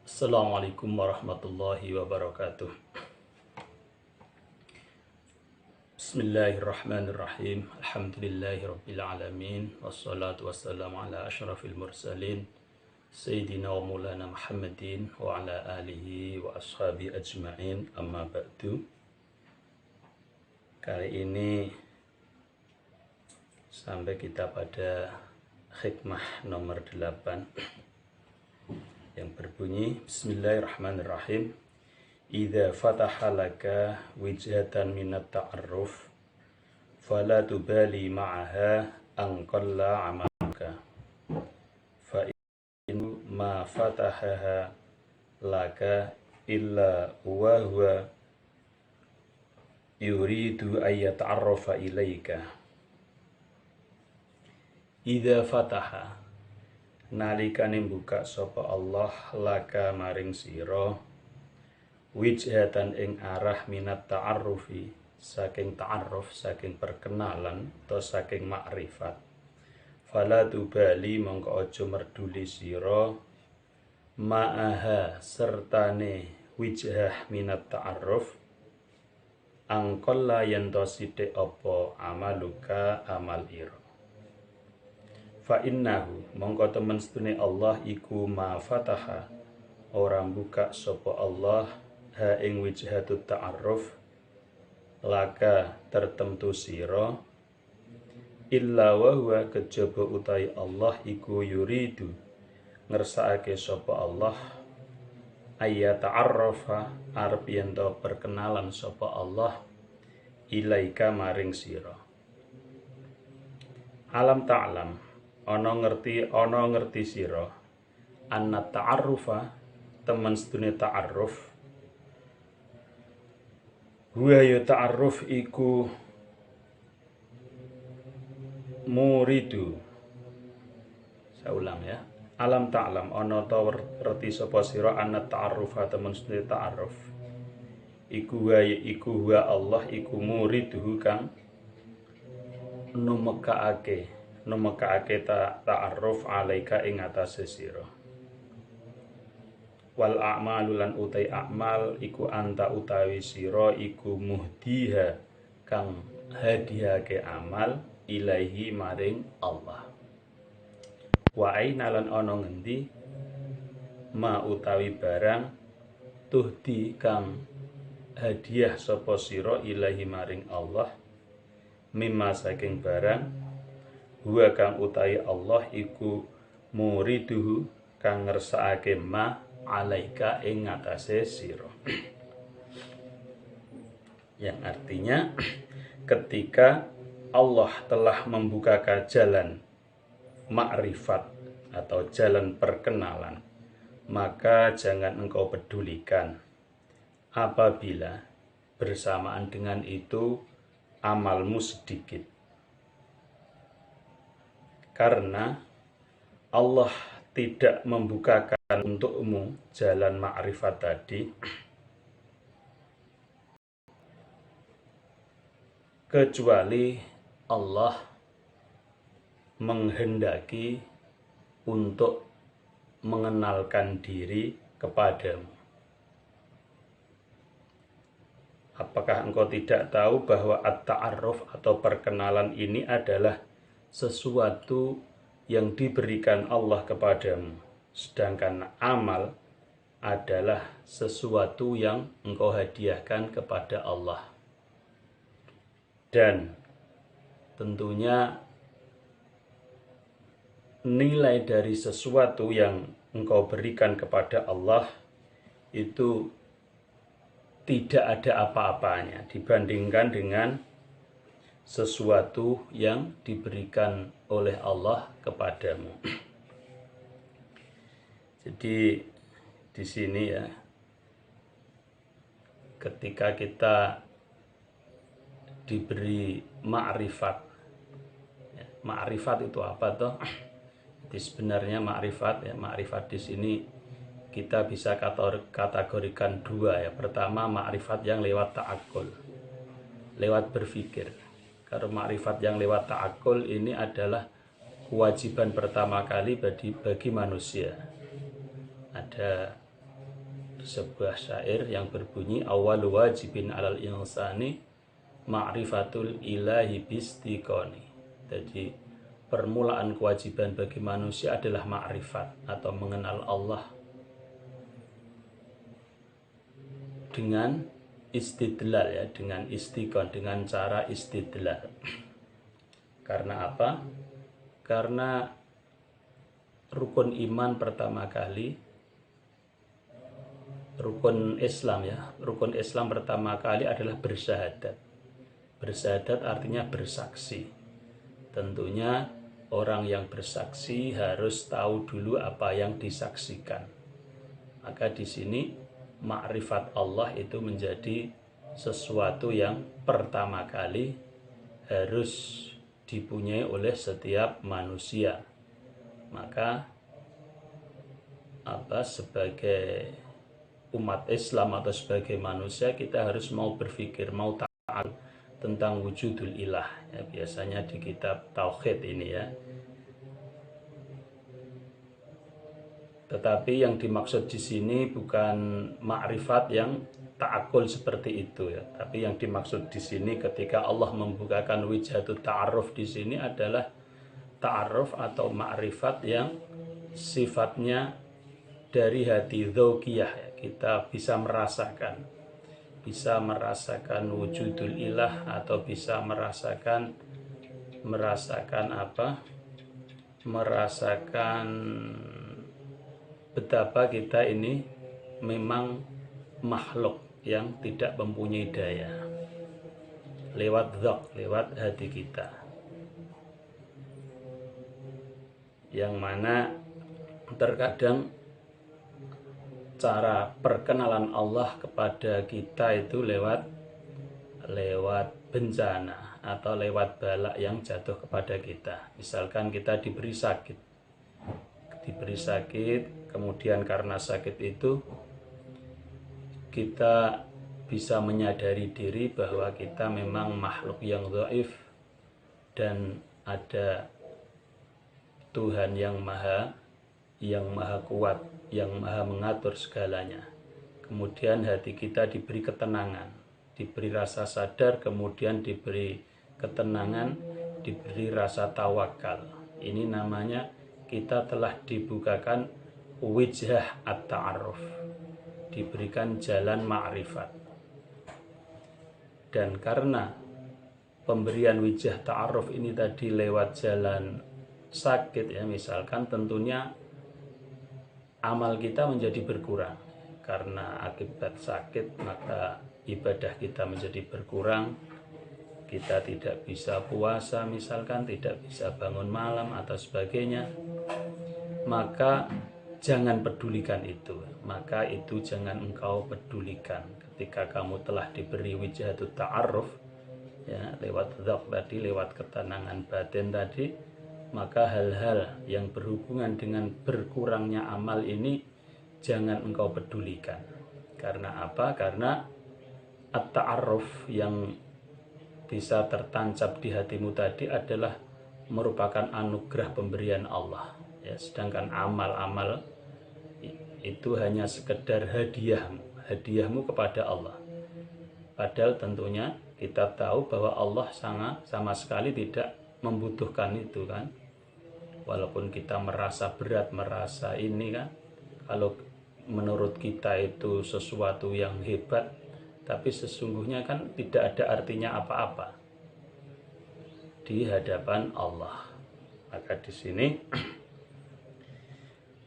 Assalamualaikum warahmatullahi wabarakatuh. Bismillahirrahmanirrahim. Alhamdulillahirabbil alamin. Wassalatu wassalamu ala asyrafil mursalin Sayyidina wa maulana Muhammadin wa ala alihi wa ashabi ajma'in. Amma ba'du. Kali ini sampai kita pada hikmah nomor 8 yang berbunyi Bismillahirrahmanirrahim. Idza fataha laka wijhatan minat ta'arruf fala tubali ma'aha an qalla amaluka fa in ma fatahaha laka illa huwa yuridu ayyata'arrafa ilaika. Idza fataha nalikane buka sapa Allah laka maring sira wijhatan ing arah minat ta'arrufi saking ta'arruf, saking perkenalan atau saking makrifat. Fala tubali mongko aja merduli sira ma'aha sertane wijhah minat ta'arruf angkolla yen to sithik apa amaluka amal ira. Fa innahu mongko temen setune Allah iku ma fataha orang buka sapa Allah ha ing wijhatut ta'arruf laka tertentu sira illa wa huwa kejaba utai Allah iku yuridu ngersakake sapa Allah ayya ta'arrafa arep yen to perkenalan sapa Allah ilaika maring sira. Alam ta'lam ana ngerti sira anna ta'arrufa temen sedune ta'arruf huwa ya ta'arruf iku muridu. Saya ulang ya. Alam ta'lam ana ta ngerti sapa sira anna ta'arrufa temen sedune ta'arruf iku huwa Allah iku muridu kang numekaake ta'arruf alaika ing atase sira. Wal a'malu lan utai a'mal iku anta utawi sira iku muhdiha kang hadiyake amal ilaihi maring Allah. Wa aina lan ana ngendi ma utawi barang tuhdi kang hadiah sapa sira ilaihi maring Allah mimma saking barang huwa kang utawi Allah iku muriduhu kang ngersakake ma alaika ing ngatasé sira. Yang artinya ketika Allah telah membukakan jalan makrifat atau jalan perkenalan, maka jangan engkau pedulikan apabila bersamaan dengan itu amalmu sedikit. Karena Allah tidak membukakan untukmu jalan makrifat tadi kecuali Allah menghendaki untuk mengenalkan diri kepadamu. Apakah engkau tidak tahu bahwa at-ta'arruf atau perkenalan ini adalah sesuatu yang diberikan Allah kepadamu, sedangkan amal adalah sesuatu yang engkau hadiahkan kepada Allah. Dan tentunya nilai dari sesuatu yang engkau berikan kepada Allah itu tidak ada apa-apanya dibandingkan dengan sesuatu yang diberikan oleh Allah kepadamu. Jadi di sini ya, ketika kita diberi makrifat, ya, makrifat itu apa toh? Jadi sebenarnya makrifat di sini kita bisa kategorikan dua ya. Pertama makrifat yang lewat ta'akul, lewat berpikir. Karena makrifat yang lewat ta'akul ini adalah kewajiban pertama kali bagi manusia. Ada sebuah syair yang berbunyi awwalu wajibin alal insani ma'rifatul ilahi bistiqoni. Jadi permulaan kewajiban bagi manusia adalah ma'rifat atau mengenal Allah dengan istidlal, ya, dengan istiqon, dengan cara istidlal. Karena apa? Karena rukun iman pertama kali, rukun Islam, ya, rukun Islam pertama kali adalah bersyahadat. Bersyahadat artinya bersaksi. Tentunya orang yang bersaksi harus tahu dulu apa yang disaksikan. Maka di sini makrifat Allah itu menjadi sesuatu yang pertama kali harus dipunyai oleh setiap manusia. Maka sebagai umat Islam atau sebagai manusia kita harus mau berpikir, mau tahu tentang wujudul ilah, ya, biasanya di kitab tauhid ini, ya. Tetapi yang dimaksud di sini bukan makrifat yang ta'akul seperti itu, ya. Tapi yang dimaksud di sini ketika Allah membukakan wijhatut ta'aruf di sini adalah ta'aruf atau makrifat yang sifatnya dari hati dzauqiyah, ya. Kita bisa merasakan wujudul ilah atau bisa merasakan betapa kita ini memang makhluk yang tidak mempunyai daya, lewat dzauq, lewat hati kita, yang mana terkadang cara perkenalan Allah kepada kita itu lewat bencana atau lewat bala yang jatuh kepada kita. Misalkan kita diberi sakit, kemudian karena sakit itu kita bisa menyadari diri bahwa kita memang makhluk yang dhaif dan ada Tuhan yang maha kuat, yang maha mengatur segalanya. Kemudian hati kita diberi ketenangan, diberi rasa sadar, kemudian diberi ketenangan, diberi rasa tawakal. Ini namanya kita telah dibukakan wijhah at-ta'aruf, diberikan jalan ma'rifat. Dan karena pemberian wijhah ta'aruf ini tadi lewat jalan sakit, ya, misalkan tentunya amal kita menjadi berkurang. Karena akibat sakit maka ibadah kita menjadi berkurang. Kita tidak bisa puasa, misalkan tidak bisa bangun malam atau sebagainya. Maka jangan pedulikan itu. Maka itu jangan engkau pedulikan. Ketika kamu telah diberi wijhatut ta'aruf, ya, lewat dzauq tadi, lewat ketenangan batin tadi, maka hal-hal yang berhubungan dengan berkurangnya amal ini jangan engkau pedulikan. Karena apa? Karena at-ta'aruf yang bisa tertancap di hatimu tadi adalah merupakan anugerah pemberian Allah, ya. Sedangkan amal-amal itu hanya sekedar hadiahmu kepada Allah. Padahal tentunya kita tahu bahwa Allah sama sekali tidak membutuhkan itu, kan. Walaupun kita merasa berat, merasa ini, kan, kalau menurut kita itu sesuatu yang hebat, tapi sesungguhnya kan tidak ada artinya apa-apa di hadapan Allah. Maka di sini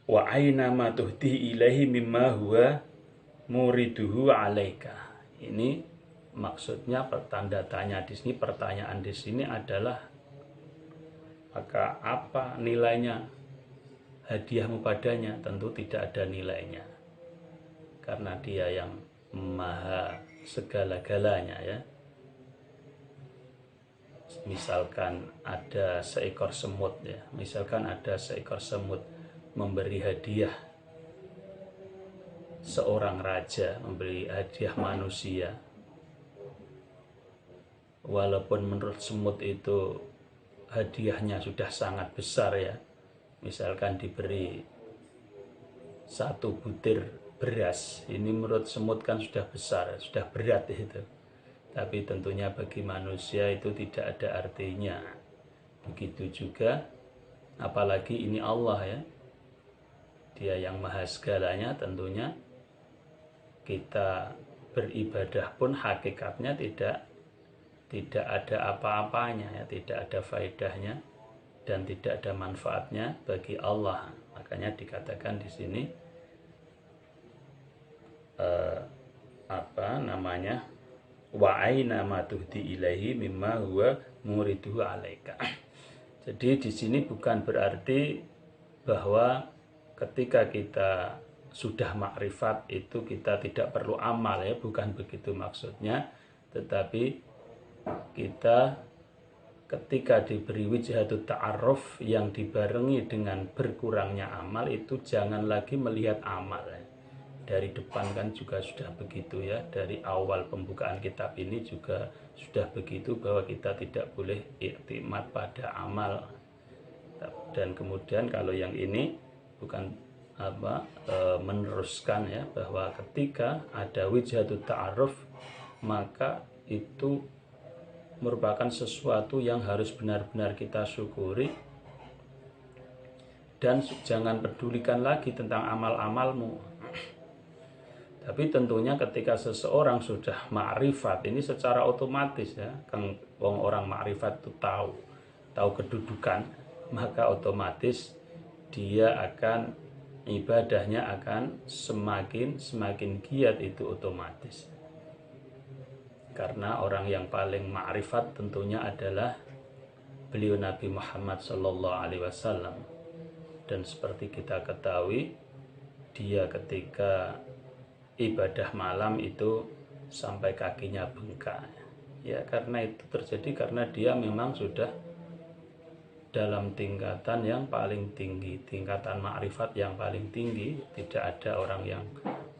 wa aina ma tuhdi ilaihi mimma huwa muriduhu alaika. Ini maksudnya pertanda tanya di sini, pertanyaan di sini adalah maka apa nilainya hadiahmu padanya? Tentu tidak ada nilainya, karena dia yang maha segala-galanya, ya. Misalkan ada seekor semut, ya, misalkan ada seekor semut memberi hadiah seorang raja, memberi hadiah manusia, walaupun menurut semut itu hadiahnya sudah sangat besar, ya, misalkan diberi 1 butir beras. Ini menurut semut kan sudah besar, sudah berat itu. Tapi tentunya bagi manusia itu tidak ada artinya. Begitu juga, apalagi ini Allah ya. Dia yang maha segalanya, tentunya kita beribadah pun hakikatnya tidak ada apa-apanya ya, tidak ada faedahnya dan tidak ada manfaatnya bagi Allah. Makanya dikatakan di sini wa aina ma tuhdi ilaihi mimma huwa muriduhu alaika. Jadi di sini bukan berarti bahwa ketika kita sudah makrifat itu kita tidak perlu amal ya, bukan begitu maksudnya. Tetapi kita ketika diberi wijhatut ta'aruf yang dibarengi dengan berkurangnya amal, itu jangan lagi melihat amal ya. Dari depan kan juga sudah begitu ya, dari awal pembukaan kitab ini juga sudah begitu bahwa kita tidak boleh iktimat pada amal. Dan kemudian kalau yang ini bukan meneruskan ya, bahwa ketika ada wijhatut ta'aruf maka itu merupakan sesuatu yang harus benar-benar kita syukuri, dan jangan pedulikan lagi tentang amal-amalmu. Tapi tentunya ketika seseorang sudah ma'rifat, ini secara otomatis ya, kan orang ma'rifat itu tahu kedudukan, maka otomatis dia akan ibadahnya akan semakin giat, itu otomatis. Karena orang yang paling ma'rifat tentunya adalah beliau Nabi Muhammad SAW. Dan seperti kita ketahui, dia ketika ibadah malam itu sampai kakinya bengkak ya, karena itu terjadi karena dia memang sudah dalam tingkatan yang paling tinggi, tingkatan ma'rifat yang paling tinggi. Tidak ada orang yang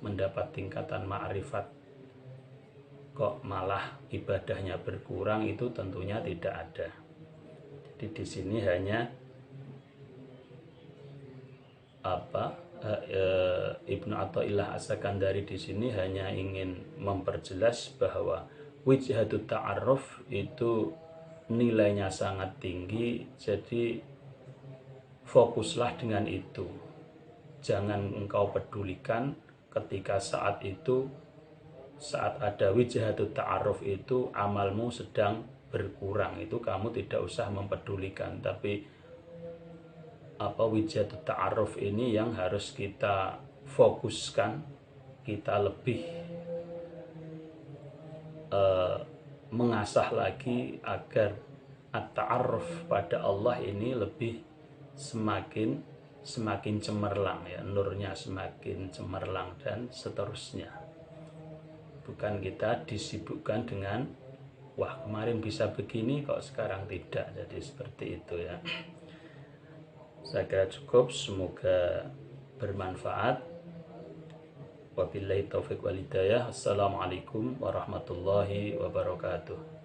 mendapat tingkatan ma'rifat kok malah ibadahnya berkurang, itu tentunya tidak ada. Jadi di sini hanya Ibnu Athaillah As-Sakandari di sini hanya ingin memperjelas bahwa wijhatut ta'aruf itu nilainya sangat tinggi. Jadi fokuslah dengan itu. Jangan engkau pedulikan ketika saat ada wijhatut ta'aruf itu amalmu sedang berkurang, itu kamu tidak usah mempedulikan. Tapi wijhatut ta'aruf ini yang harus kita fokuskan, kita lebih mengasah lagi agar at-ta'aruf pada Allah ini lebih semakin cemerlang ya, nurnya semakin cemerlang dan seterusnya. Bukan kita disibukkan dengan wah kemarin bisa begini kok sekarang tidak, jadi seperti itu ya. Saya kira cukup, semoga bermanfaat. Wabillahi taufiq wal hidayah. Assalamualaikum warahmatullahi wabarakatuh.